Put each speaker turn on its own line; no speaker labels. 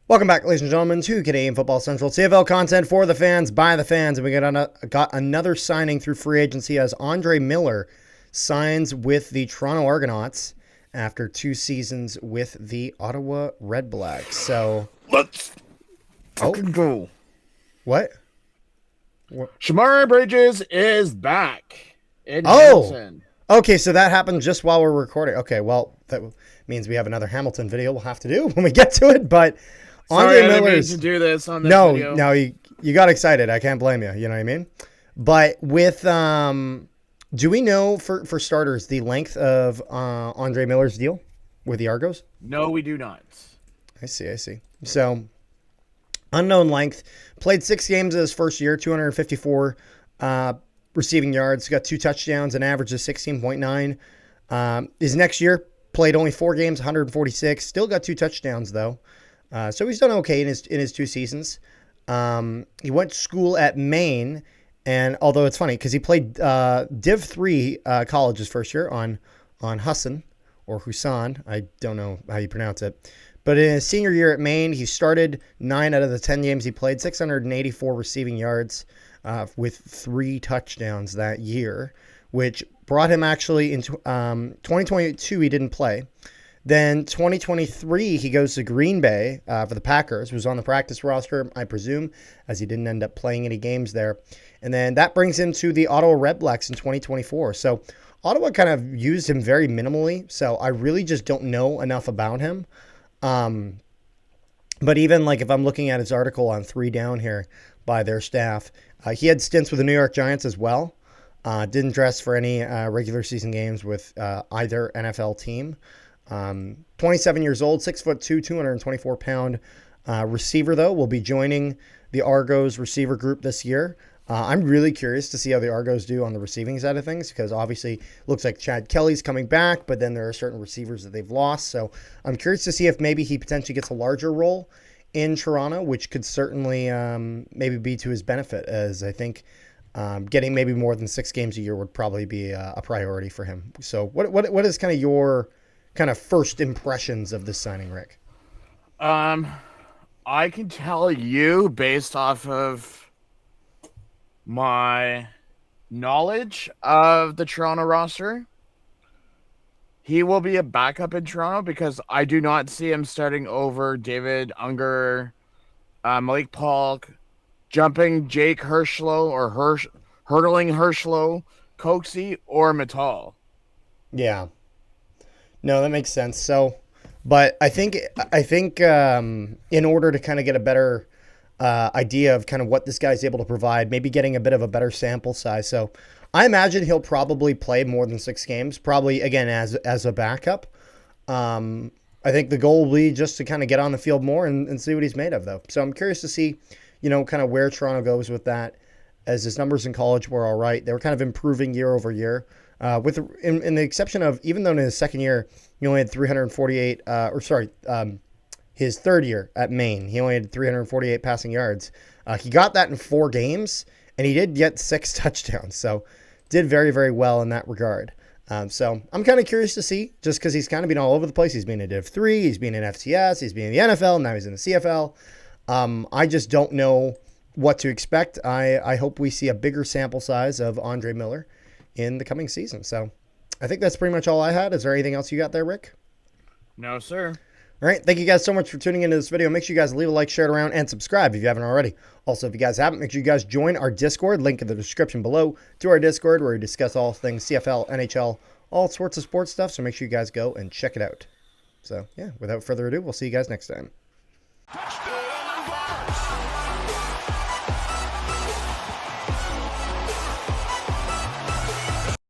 Welcome back, ladies and gentlemen, to Canadian Football Central. CFL content for the fans, by the fans. And we got another signing through free agency as Andre Miller signs with the Toronto Argonauts after 2 seasons with the Ottawa Red Blacks. So
let's fucking go.
What?
Shamari Bridges is back in Hamilton.
Okay, so that happened just while we're recording. Okay, well, that means we have another Hamilton video we'll have to do when we get to it, but Andre Miller's
to do this on this video.
No, you got excited. I can't blame you. You know what I mean? But with do we know for starters the length of Andre Miller's deal with the Argos?
No, we do not.
I see. So unknown length. Played 6 games in his first year, 254 receiving yards, got 2 touchdowns, an average of 16.9. His next year played only 4 games, 146. Still got 2 touchdowns though. So he's done okay in his 2 seasons. He went to school at Maine, and although it's funny because he played Div 3 college his first year on Husson or Husan, I don't know how you pronounce it. But in his senior year at Maine, he started 9 out of the 10 games he played, 684 receiving yards with 3 touchdowns that year, which brought him actually into 2022. He didn't play. Then 2023, he goes to Green Bay for the Packers, was on the practice roster, I presume, as he didn't end up playing any games there. And then that brings him to the Ottawa Red Blacks in 2024. So Ottawa kind of used him very minimally, so I really just don't know enough about him. But even like if I'm looking at his article on 3 Down here by their staff, he had stints with the New York Giants as well. Didn't dress for any regular season games with either NFL team. 27 years old, 6'2", 224-pound receiver, though, will be joining the Argos receiver group this year. I'm really curious to see how the Argos do on the receiving side of things because obviously it looks like Chad Kelly's coming back, but then there are certain receivers that they've lost. So I'm curious to see if maybe he potentially gets a larger role in Toronto, which could certainly maybe be to his benefit, as I think getting maybe more than 6 games a year would probably be a priority for him. So what is kind of your kind of first impressions of this signing, Rick?
I can tell you based off of my knowledge of the Toronto roster, he will be a backup in Toronto because I do not see him starting over David Unger, Malik Polk, jumping Jake Hirschlow or hurdling Hirschlow, Coxie, or Mittal.
Yeah. No, that makes sense. So, but I think in order to kind of get a better idea of kind of what this guy's able to provide, maybe getting a bit of a better sample size. So I imagine he'll probably play more than 6 games, probably again as a backup. I think the goal will be just to kind of get on the field more and see what he's made of, though. So I'm curious to see, kind of where Toronto goes with that, as his numbers in college were all right. They were kind of improving year over year. In the exception of, even though in his second year, he only had 348, his third year at Maine, he only had 348 passing yards. He got that in 4 games, and he did get 6 touchdowns. So did very, very well in that regard. So I'm kind of curious to see, just because he's kind of been all over the place. He's been in Div 3, he's been in FCS, he's been in the NFL, now he's in the CFL. I just don't know what to expect. I hope we see a bigger sample size of Andre Miller in the coming season. So I think that's pretty much all I had. Is there anything else you got there, Rick?
No, sir.
All right. Thank you guys so much for tuning into this video. Make sure you guys leave a like, share it around, and subscribe if you haven't already. Also, if you guys haven't, make sure you guys join our Discord. Link in the description below to our Discord, where we discuss all things CFL, NHL, all sorts of sports stuff. So make sure you guys go and check it out. So, yeah, without further ado, we'll see you guys next time.